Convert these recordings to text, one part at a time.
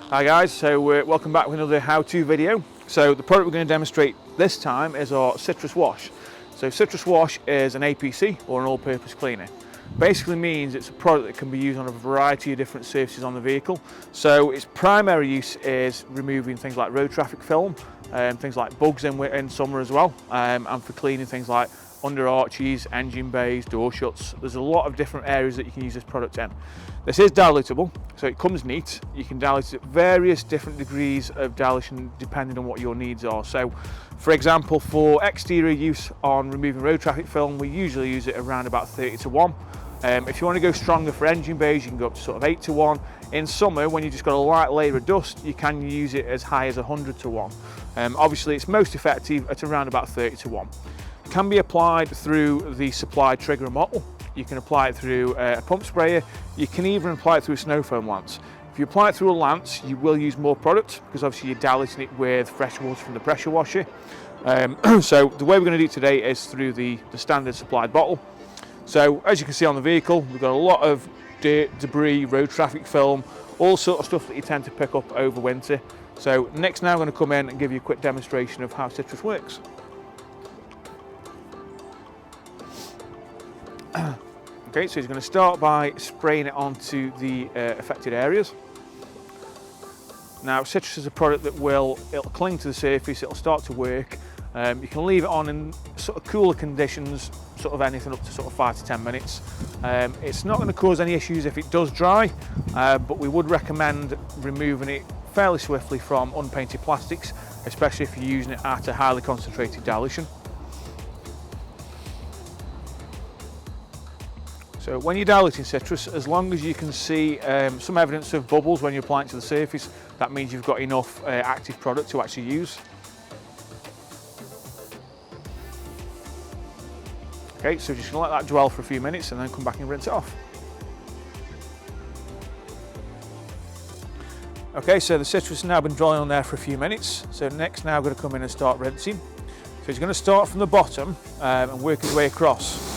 Hi guys, so welcome back with another how-to video. So the product we're going to demonstrate this time is our Citrus Wash. So Citrus Wash is an APC, or an all-purpose cleaner. Basically means it's a product that can be used on a variety of different surfaces on the vehicle. So its primary use is removing things like road traffic film, things like bugs in summer as well, and for cleaning things like under arches, engine bays, door shuts. There's a lot of different areas that you can use this product in. This is dilutable, so it comes neat. You can dilute it at various different degrees of dilution depending on what your needs are. So for example, for exterior use on removing road traffic film, we usually use it around about 30:1. If you want to go stronger for engine bays, you can go up to sort of 8:1. In summer, when you've just got a light layer of dust, you can use it as high as 100:1. Obviously, it's most effective at around about 30:1. It can be applied through the supplied trigger and bottle. You can apply it through a pump sprayer. You can even apply it through a snow foam lance. If you apply it through a lance, you will use more product because obviously you're diluting it with fresh water from the pressure washer. So the way we're going to do it today is through the standard supplied bottle. So as you can see on the vehicle, we've got a lot of dirt, debris, road traffic film, all sort of stuff that you tend to pick up over winter. So next now I'm going to come in and give you a quick demonstration of how Citrus works. Okay, so he's going to start by spraying it onto the affected areas. Now Citrus is a product that it'll cling to the surface, it'll start to work. You can leave it on in sort of cooler conditions, sort of anything up to sort of 5 to 10 minutes. It's not going to cause any issues if it does dry, but we would recommend removing it fairly swiftly from unpainted plastics, especially if you're using it at a highly concentrated dilution. So when you're diluting citrus, as long as you can see some evidence of bubbles when you're applying it to the surface, that means you've got enough active product to actually use. Okay, so just gonna let that dwell for a few minutes and then come back and rinse it off. Okay, so the citrus has now been drying on there for a few minutes. So next now I'm going to come in and start rinsing. So he's going to start from the bottom and work his way across.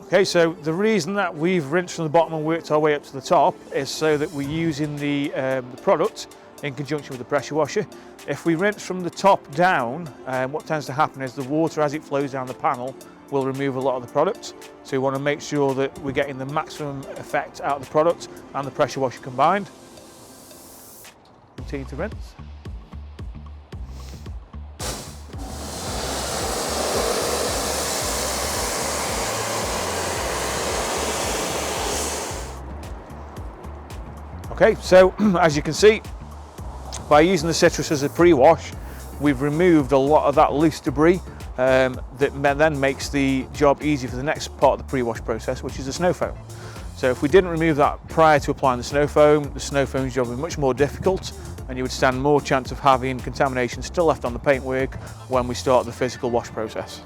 Okay, so the reason that we've rinsed from the bottom and worked our way up to the top is so that we're using the product in conjunction with the pressure washer. If we rinse from the top down, what tends to happen is the water as it flows down the panel will remove a lot of the product. So we want to make sure that we're getting the maximum effect out of the product and the pressure washer combined. Continue to rinse. Okay, so as you can see, by using the citrus as a pre-wash, we've removed a lot of that loose debris that then makes the job easy for the next part of the pre-wash process, which is the snow foam. So if we didn't remove that prior to applying the snow foam's job would be much more difficult, and you would stand more chance of having contamination still left on the paintwork when we start the physical wash process.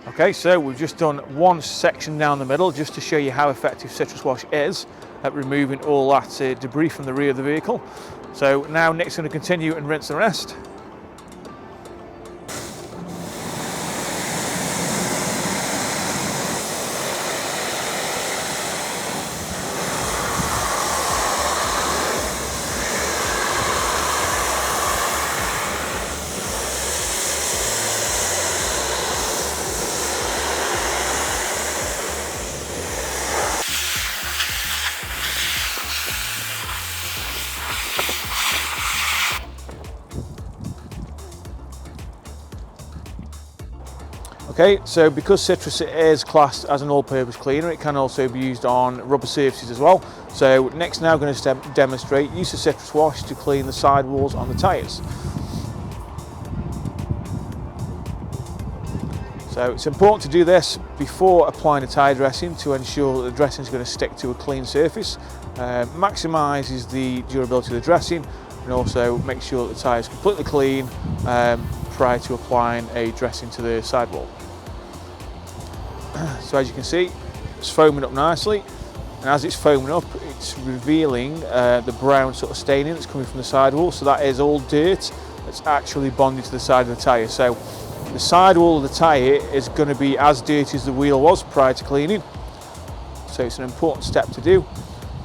Okay, so we've just done one section down the middle just to show you how effective Citrus Wash is at removing all that debris from the rear of the vehicle. So now Nick's going to continue and rinse the rest. Okay, so because citrus is classed as an all-purpose cleaner, it can also be used on rubber surfaces as well. So next now I'm going to demonstrate use of citrus wash to clean the sidewalls on the tyres. So it's important to do this before applying a tyre dressing to ensure that the dressing is going to stick to a clean surface, maximises the durability of the dressing, and also make sure that the tyre is completely clean prior to applying a dressing to the sidewall. So as you can see, it's foaming up nicely, and as it's foaming up, it's revealing the brown sort of staining that's coming from the sidewall. So that is all dirt that's actually bonded to the side of the tyre. So the sidewall of the tyre is going to be as dirty as the wheel was prior to cleaning. So it's an important step to do.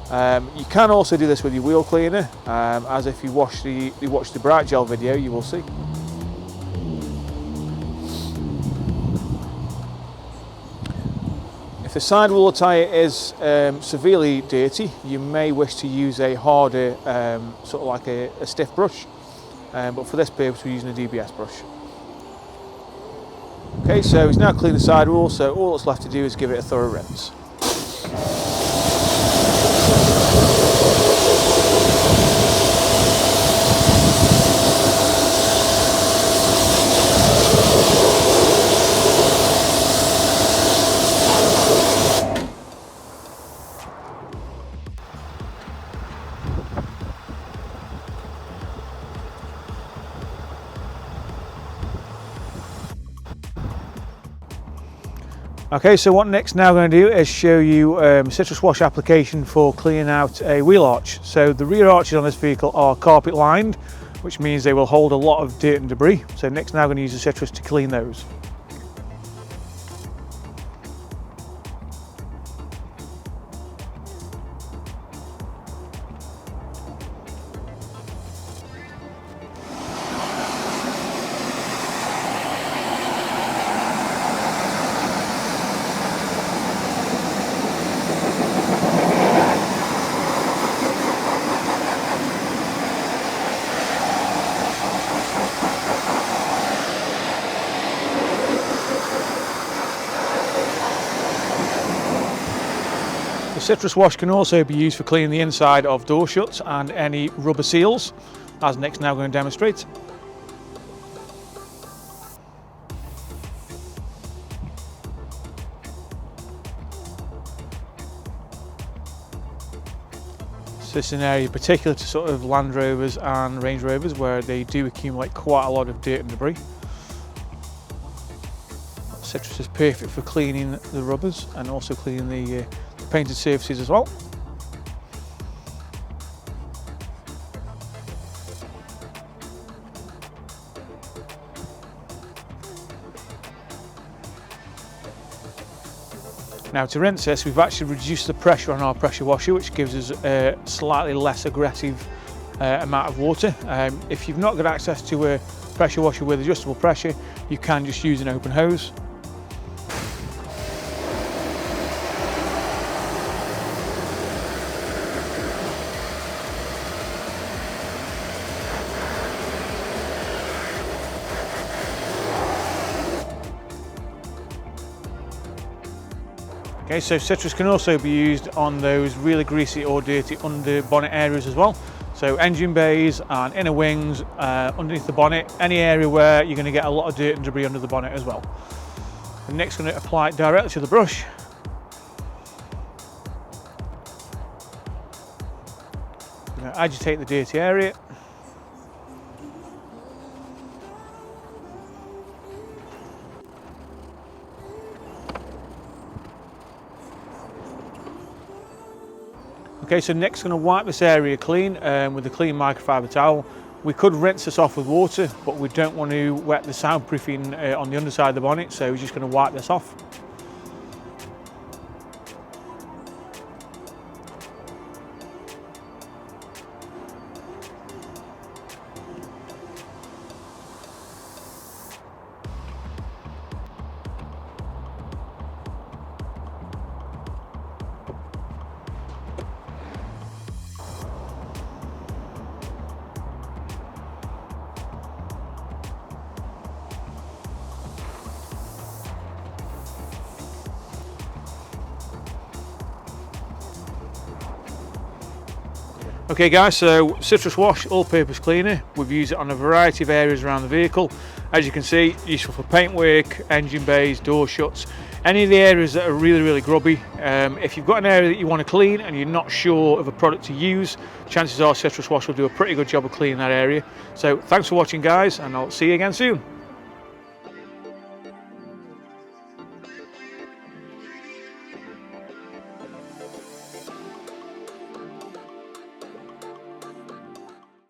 You can also do this with your wheel cleaner, as if you watch the Bright Gel video, you will see. If the sidewall of the tyre is severely dirty, you may wish to use a harder, sort of like a stiff brush, but for this purpose we're using a DBS brush. Okay, so it's now cleaned the sidewall, so all that's left to do is give it a thorough rinse. Okay, so what next now I'm going to do is show you citrus wash application for cleaning out a wheel arch. So the rear arches on this vehicle are carpet lined, which means they will hold a lot of dirt and debris. So next now I'm going to use the citrus to clean those. The citrus wash can also be used for cleaning the inside of door shuts and any rubber seals, as Nick's now going to demonstrate. So this is an area particular to sort of Land Rovers and Range Rovers where they do accumulate quite a lot of dirt and debris. Citrus is perfect for cleaning the rubbers and also cleaning the painted surfaces as well. Now to rinse this, we've actually reduced the pressure on our pressure washer, which gives us a slightly less aggressive amount of water. If you've not got access to a pressure washer with adjustable pressure, you can just use an open hose. Okay, so citrus can also be used on those really greasy or dirty under bonnet areas as well. So engine bays and inner wings, underneath the bonnet, any area where you're going to get a lot of dirt and debris under the bonnet as well. And Nick's going to apply it directly to the brush. I'm going to agitate the dirty area. Okay, so Nick's going to wipe this area clean with a clean microfiber towel. We could rinse this off with water, but we don't want to wet the soundproofing on the underside of the bonnet, so we're just going to wipe this off. Okay guys, so Citrus Wash all-purpose cleaner. We've used it on a variety of areas around the vehicle. As you can see, useful for paintwork, engine bays, door shuts, any of the areas that are really grubby. If you've got an area that you want to clean and you're not sure of a product to use, chances are Citrus Wash will do a pretty good job of cleaning that area. So thanks for watching guys, and I'll see you again soon.